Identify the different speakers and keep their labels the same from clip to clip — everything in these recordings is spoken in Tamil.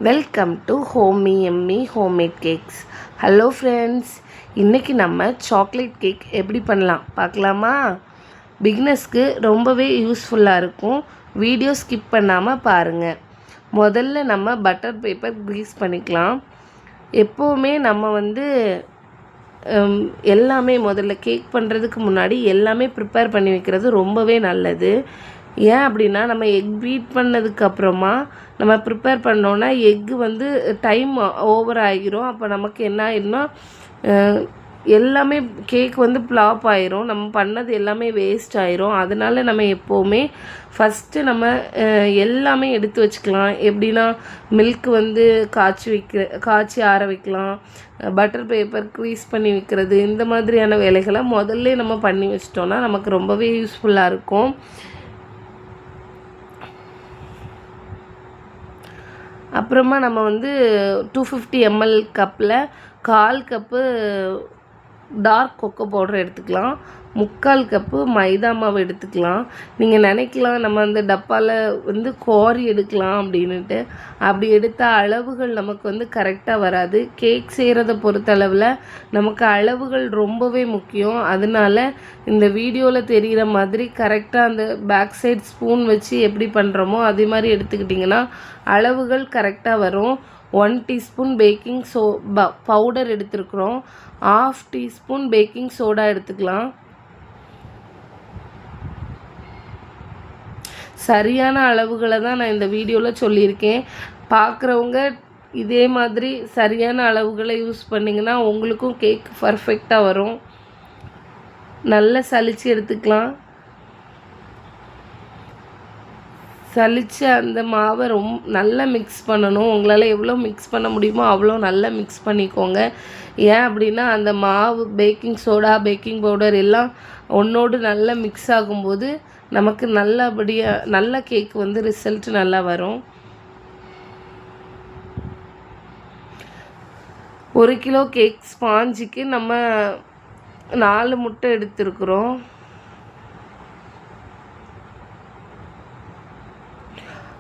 Speaker 1: Welcome to Homie Emmy homemade cakes. Hello friends, இன்றைக்கி நம்ம சாக்லேட் கேக் எப்படி பண்ணலாம் பார்க்கலாமா? பிகினர்ஸ்க்கு ரொம்பவே யூஸ்ஃபுல்லாக இருக்கும். வீடியோ ஸ்கிப் பண்ணாமல் பாருங்கள். முதல்ல நம்ம பட்டர் பேப்பர் க்ரீஸ் பண்ணிக்கலாம். எப்போவுமே நம்ம எல்லாமே முதல்ல கேக் பண்ணுறதுக்கு முன்னாடி எல்லாமே ப்ரிப்பேர் பண்ணி வைக்கிறது ரொம்பவே நல்லது. ஏன் அப்படின்னா, நம்ம எக் பீட் பண்ணதுக்கப்புறமா நம்ம ப்ரிப்பேர் பண்ணோன்னா எக்கு டைம் ஓவர் ஆகிரும். அப்போ நமக்கு என்ன ஆகிடும்னா எல்லாமே கேக் ஃப்ளாப் ஆயிரும். நம்ம பண்ணது எல்லாமே வேஸ்ட் ஆயிரும். அதனால நம்ம எப்போவுமே ஃபஸ்ட்டு நம்ம எல்லாமே எடுத்து வச்சுக்கலாம். எப்படின்னா, மில்க் காய்ச்சி ஆற வைக்கலாம். பட்டர் பேப்பர் க்ரீஸ் பண்ணி வைக்கிறது, இந்த மாதிரியான வேலைகளை முதல்ல நம்ம பண்ணி வச்சிட்டோன்னா நமக்கு ரொம்பவே யூஸ்ஃபுல்லாக இருக்கும். அப்புறமா நம்ம 250 ml கப்பில் 1/4 கப்பு டார்க் கொக்கோ பவுடர் எடுத்துக்கலாம். 3/4 கப்பு மைதா மாவு எடுத்துக்கலாம். நீங்கள் நினைக்கலாம் நம்ம அந்த டப்பாவில் கோரி எடுக்கலாம் அப்படின்ட்டு. அப்படி எடுத்த அளவுகள் நமக்கு கரெக்டாக வராது. கேக் செய்கிறத பொறுத்தளவில் நமக்கு அளவுகள் ரொம்பவே முக்கியம். அதனால் இந்த வீடியோவில் தெரிகிற மாதிரி கரெக்டாக அந்த பேக் சைட் ஸ்பூன் வச்சு எப்படி பண்ணுறோமோ அதே மாதிரி எடுத்துக்கிட்டிங்கன்னா அளவுகள் கரெக்டாக வரும். 1 டீஸ்பூன் பேக்கிங் பவுடர் எடுத்துருக்குறோம். 1/2 டீஸ்பூன் பேக்கிங் சோடா எடுத்துக்கலாம். சரியான அளவுகளை தான் நான் இந்த வீடியோவில் சொல்லியிருக்கேன். பார்க்குறவங்க இதே மாதிரி சரியான அளவுகளை யூஸ் பண்ணிங்கன்னா உங்களுக்கும் கேக் பர்ஃபெக்டாக வரும். நல்லா சலிச்சு எடுத்துக்கலாம். சலித்து அந்த மாவை நல்லா மிக்ஸ் பண்ணணும். உங்களால் எவ்வளோ மிக்ஸ் பண்ண முடியுமோ அவ்வளோ நல்லா மிக்ஸ் பண்ணிக்கோங்க. ஏன் அப்படின்னா, அந்த மாவு பேக்கிங் சோடா பேக்கிங் பவுடர் எல்லாம் ஒன்றோடு நல்லா மிக்ஸ் ஆகும்போது நமக்கு நல்ல கேக் ரிசல்ட் நல்லா வரும். 1 கிலோ கேக் ஸ்பாஞ்சுக்கு நம்ம 4 முட்டை எடுத்துருக்குறோம்.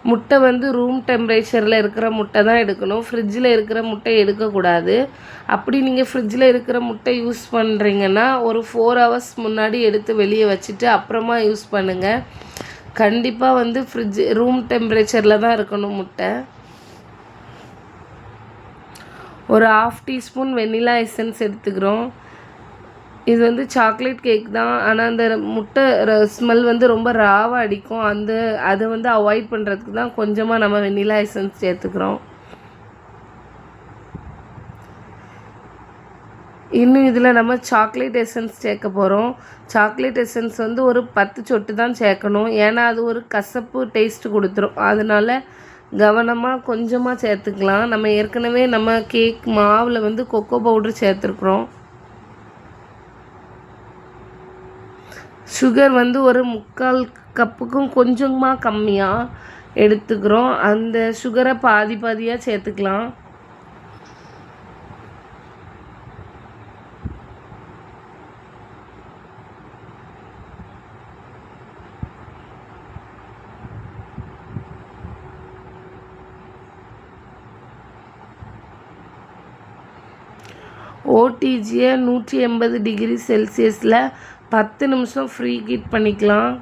Speaker 1: முட்டை ரூம் டெம்பரேச்சரில் இருக்கிற முட்டை தான் எடுக்கணும். ஃப்ரிட்ஜில் இருக்கிற முட்டை எடுக்கக்கூடாது. அப்படி நீங்கள் ஃப்ரிட்ஜில் இருக்கிற முட்டை யூஸ் பண்ணுறீங்கன்னா ஒரு 4 hours முன்னாடி எடுத்து வெளியே வச்சுட்டு அப்புறமா யூஸ் பண்ணுங்கள். கண்டிப்பாக ரூம் டெம்பரேச்சரில் தான் இருக்கணும் முட்டை. ஒரு 1/2 டீஸ்பூன் வெண்ணிலா எசன்ஸ் எடுத்துக்கிறோம். இது சாக்லேட் கேக் தான். ஆனால் அந்த முட்டை ஸ்மெல் ரொம்ப ராவாக அடிக்கும். அதை அவாய்ட் பண்ணுறதுக்கு தான் கொஞ்சமாக நம்ம வெண்ணிலா எசன்ஸ் சேர்த்துக்கிறோம். இன்னும் இதில் நம்ம சாக்லேட் எசன்ஸ் சேர்க்க போகிறோம். சாக்லேட் எசன்ஸ் ஒரு 10 சொட்டு தான் சேர்க்கணும். ஏன்னா அது ஒரு கசப்பு டேஸ்ட்டு கொடுத்துரும். அதனால் கவனமாக கொஞ்சமாக சேர்த்துக்கலாம். நம்ம ஏற்கனவே நம்ம கேக் மாவில் கொக்கோ பவுட்ரு சேர்த்துருக்குறோம். சுகர் ஒரு 3/4 கப்புக்கும் கொஞ்சமாக கம்மியாக எடுத்துக்கிறோம். அந்த சுகரை பாதியாக சேர்த்துக்கலாம். ஓடிஜியை 180 டிகிரி செல்சியஸில் 10 நிமிஷம் ஃப்ரீ ஹீட் பண்ணிக்கலாம்.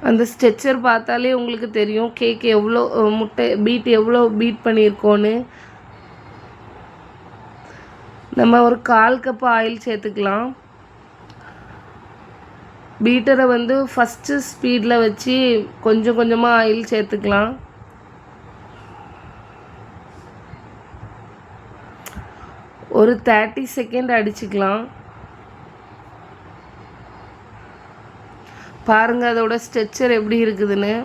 Speaker 1: அந்த ஸ்ட்ரெச்சர் பார்த்தாலே உங்களுக்கு தெரியும் கேக் எவ்வளோ எவ்வளோ பீட் பண்ணியிருக்கோன்னு. நம்ம ஒரு 1/4 கப் ஆயில் சேர்த்துக்கலாம். பீட்டரை ஃபஸ்ட்டு ஸ்பீடில் வச்சு கொஞ்சம் கொஞ்சமாக ஆயில் சேர்த்துக்கலாம். ஒரு 30 செகண்ட் அடிச்சுக்கலாம். பாருங்கள் அதோட ஸ்ட்ரெச்சர் எப்படி இருக்குதுன்னு.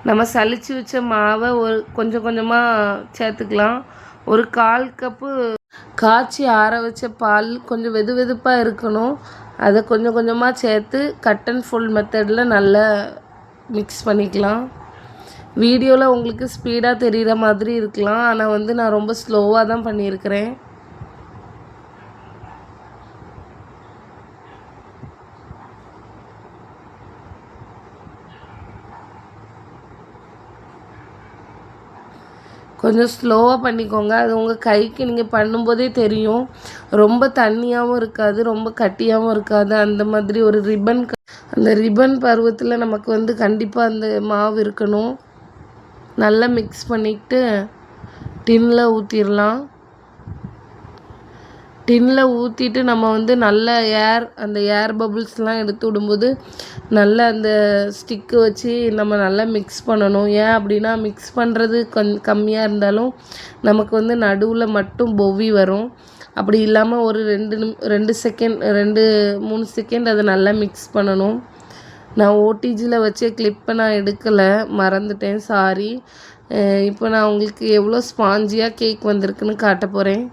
Speaker 1: நம்ம சலிச்சு வச்ச மாவை கொஞ்சம் கொஞ்சமாக சேர்த்துக்கலாம். ஒரு 1/4 கப்பு காய்ச்சி ஆற வச்ச பால் கொஞ்சம் வெதுப்பாக இருக்கணும். அதை கொஞ்சம் கொஞ்சமாக சேர்த்து கட் அண்ட் ஃபோல்ட் மெத்தடில் நல்லா மிக்ஸ் பண்ணிக்கலாம். வீடியோவில் உங்களுக்கு ஸ்பீடாக தெரிகிற மாதிரி இருக்கலாம், ஆனால் வந்து நான் ரொம்ப ஸ்லோவாக தான் பண்ணியிருக்கிறேன். கொஞ்சம் ஸ்லோவாக பண்ணிக்கோங்க. அது உங்கள் கைக்கு நீங்கள் பண்ணும்போதே தெரியும். ரொம்ப தண்ணியாகவும் இருக்காது, ரொம்ப கட்டியாகவும் இருக்காது. அந்த மாதிரி ஒரு அந்த ரிப்பன் பருவத்தில் நமக்கு வந்து கண்டிப்பாக அந்த மாவு இருக்கணும். நல்லா மிக்ஸ் பண்ணிவிட்டு டின்னில் ஊற்றிடலாம். டின்னில் ஊற்றிட்டு நம்ம வந்து நல்ல அந்த ஏர் பபுள்ஸ்லாம் எடுத்து விடும்போது நல்லா அந்த ஸ்டிக்கு வச்சு நம்ம நல்லா மிக்ஸ் பண்ணணும். ஏன் அப்படின்னா மிக்ஸ் பண்ணுறது கம்மியாக இருந்தாலும் நமக்கு வந்து நடுவில் மட்டும் பொவ்வி வரும். அப்படி இல்லாமல் ஒரு 2 செகண்ட் 2-3 செகண்ட் அதை நல்லா மிக்ஸ் பண்ணணும். நான் ஓடிஜியில் வச்சே கிளிப்பை நான் எடுக்கலை, மறந்துட்டேன், சாரி. இப்போ நான் உங்களுக்கு எவ்வளோ ஸ்பாஞ்சியாக கேக் வந்திருக்குன்னு காட்ட போகிறேன்.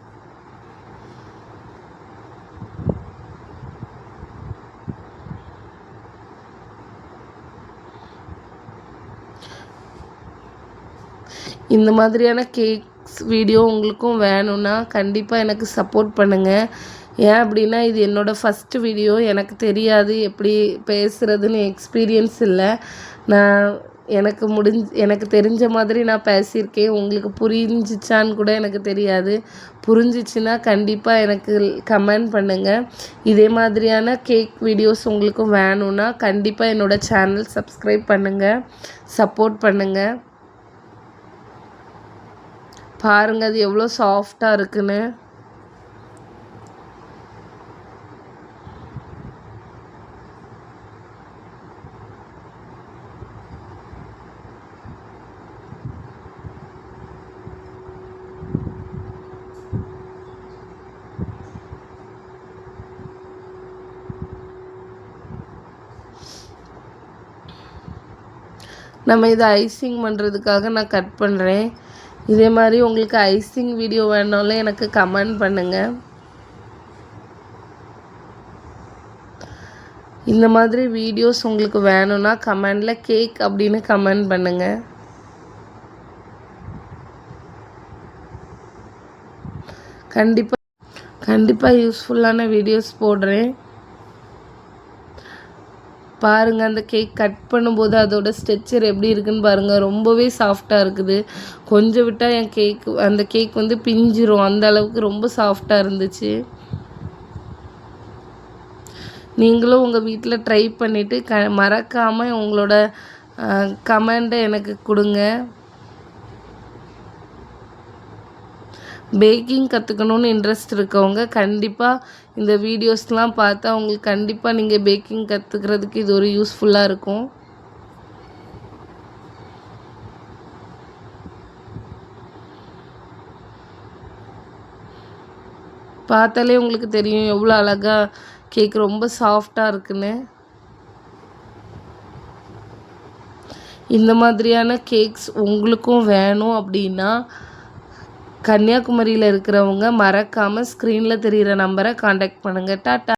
Speaker 1: இந்த மாதிரியான கேக்ஸ் வீடியோ உங்களுக்கும் வேணும்னா கண்டிப்பாக எனக்கு சப்போர்ட் பண்ணுங்கள். ஏன் அப்படின்னா இது என்னோடய ஃபஸ்ட்டு வீடியோ, எனக்கு தெரியாது எப்படி பேசுகிறதுன்னு எக்ஸ்பீரியன்ஸ் இல்லை. நான் எனக்கு தெரிஞ்ச மாதிரி நான் பேசியிருக்கேன். உங்களுக்கு புரிஞ்சிச்சான்னு கூட எனக்கு தெரியாது. புரிஞ்சிச்சுன்னா கண்டிப்பாக எனக்கு கமெண்ட் பண்ணுங்கள். இதே மாதிரியான கேக் வீடியோஸ் உங்களுக்கும் வேணும்னா கண்டிப்பாக என்னோடய சேனல் சப்ஸ்கிரைப் பண்ணுங்கள், சப்போர்ட் பண்ணுங்கள். பாருங்கள் அது எவ்வளோ சாஃப்டாக இருக்குன்னு. நம்ம இதை ஐசிங் பண்ணுறதுக்காக நான் கட் பண்ணுறேன். இதே மாதிரி உங்களுக்கு ஐசிங் வீடியோ வேணாலும் எனக்கு கமெண்ட் பண்ணுங்கள். இந்த மாதிரி வீடியோஸ் உங்களுக்கு வேணும்னா கமெண்டில் கேக் அப்படின்னு கமெண்ட் பண்ணுங்கள். கண்டிப்பாக யூஸ்ஃபுல்லான வீடியோஸ் போடுறேன். பாருங்கள் அந்த கேக் கட் பண்ணும்போது அதோட ஸ்ட்ரக்சர் எப்படி இருக்குன்னு பாருங்கள். ரொம்பவே சாஃப்டாக இருக்குது. கொஞ்சம் விட்டால் அந்த கேக் வந்து பிஞ்சிரும், அந்த அளவுக்கு ரொம்ப சாஃப்டாக இருந்துச்சு. நீங்களும் உங்கள் வீட்டில் ட்ரை பண்ணிவிட்டு மறக்காமல் உங்களோட கமெண்ட்டை எனக்கு கொடுங்க. பேக்கிங் கற்றுக்கணுன்னு இன்ட்ரெஸ்ட் இருக்கவங்க கண்டிப்பாக இந்த வீடியோஸ்லாம் பார்த்தா உங்களுக்கு கண்டிப்பாக நீங்கள் பேக்கிங் கற்றுக்கிறதுக்கு இது ஒரு யூஸ்ஃபுல்லாக இருக்கும். பார்த்தாலே உங்களுக்கு தெரியும் எவ்வளோ அழகாக கேக் ரொம்ப சாஃப்டாக இருக்குன்னு. இந்த மாதிரியான கேக்ஸ் உங்களுக்கும் வேணும் அப்படின்னா கன்னியாகுமரியில் இருக்கிறவங்க மறக்காமல் ஸ்க்ரீனில் தெரிகிற நம்பரை காண்டாக்ட் பண்ணுங்கள். டாட்டா.